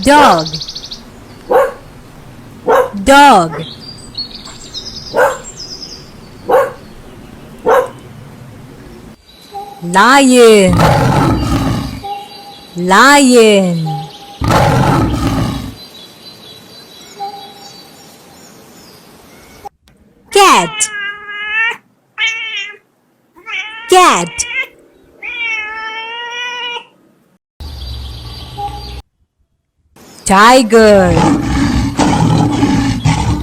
dog, dog. Lion, lion. Cat, cat. Tiger,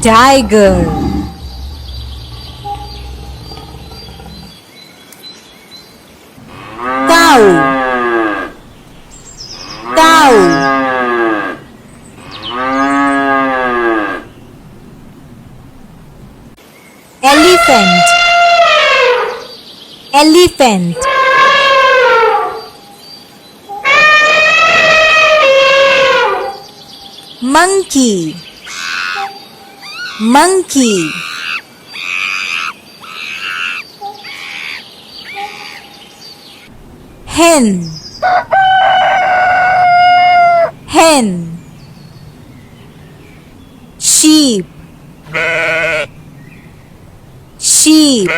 tiger. Cow, cow. Elephant, elephant. Monkey, monkey. Hen, hen. Sheep, sheep.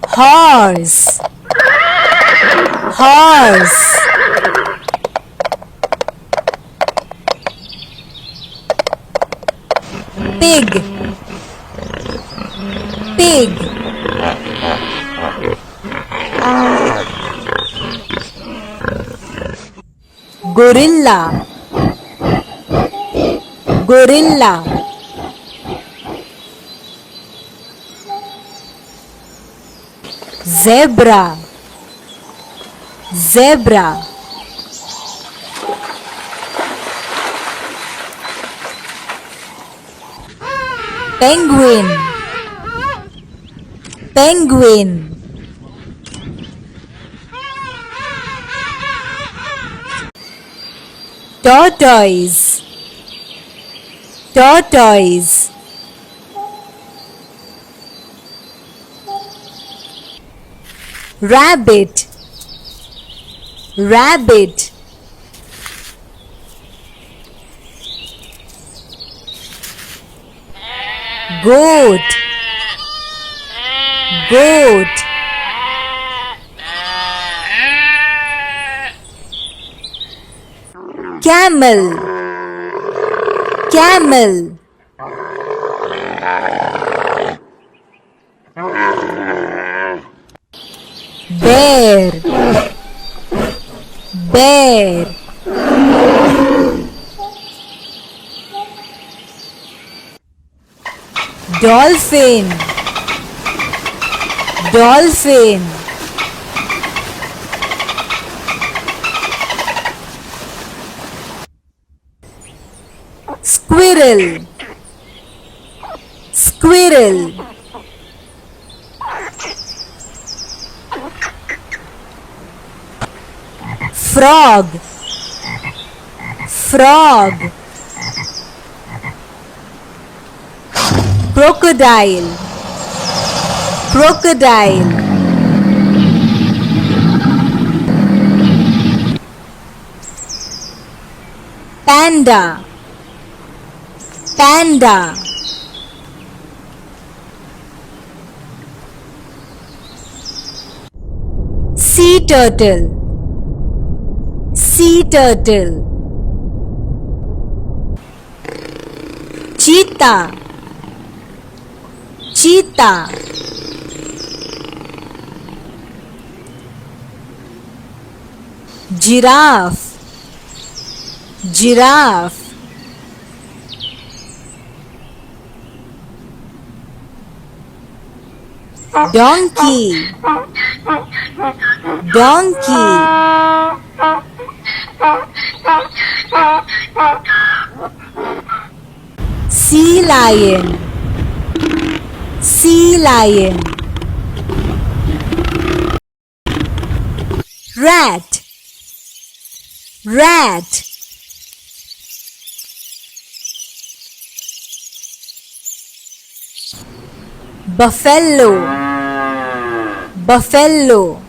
Horse, horse. Pig, pig. Gorilla, gorilla. Zebra, zebra. Penguin, penguin. Tortoise, tortoise. Rabbit, rabbit. Goat, goat. Camel, camel. Bear, bear. Dolphin, dolphin. Squirrel, squirrel. Frog, frog. Crocodile, crocodile. Panda, panda. Sea turtle, sea turtle. Cheetah, cheetah. Giraffe, giraffe. Donkey, donkey. Sea lion, sea lion. Rat, rat. Buffalo, buffalo.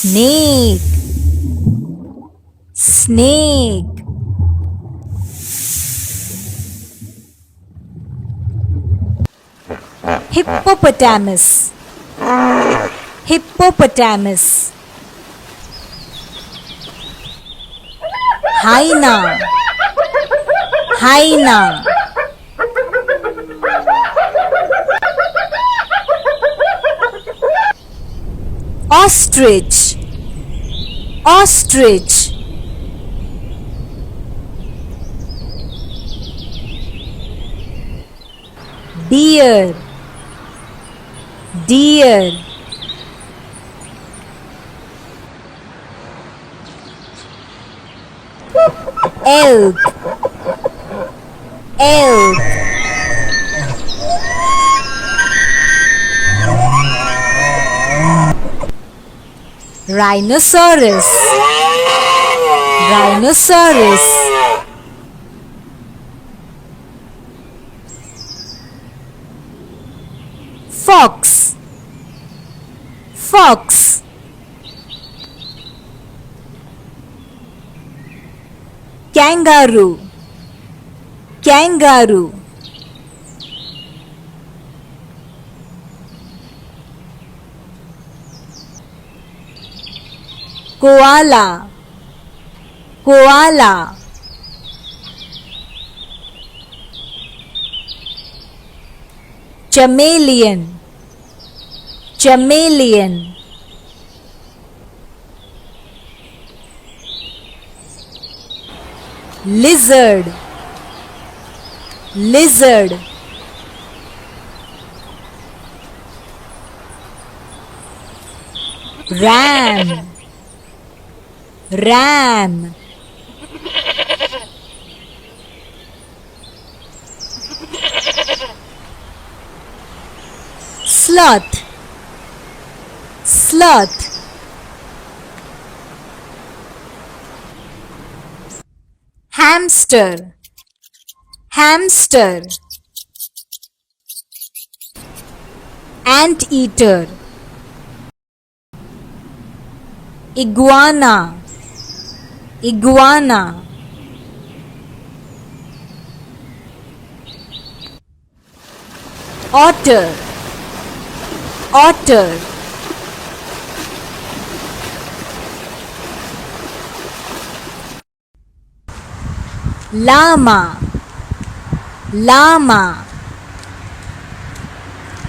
snake, snake. Hippopotamus, hippopotamus. Hyena, hyena. Ostrich, ostrich. Deer, deer. Elk, elk. Rhinoceros, rhinoceros. Fox, fox. Kangaroo, kangaroo. Koala, koala. Chameleon, chameleon. Lizard, lizard. Ram, ram. Sloth, sloth. Hamster, hamster. Anteater, iguana, iguana. Otter, otter. Llama, llama.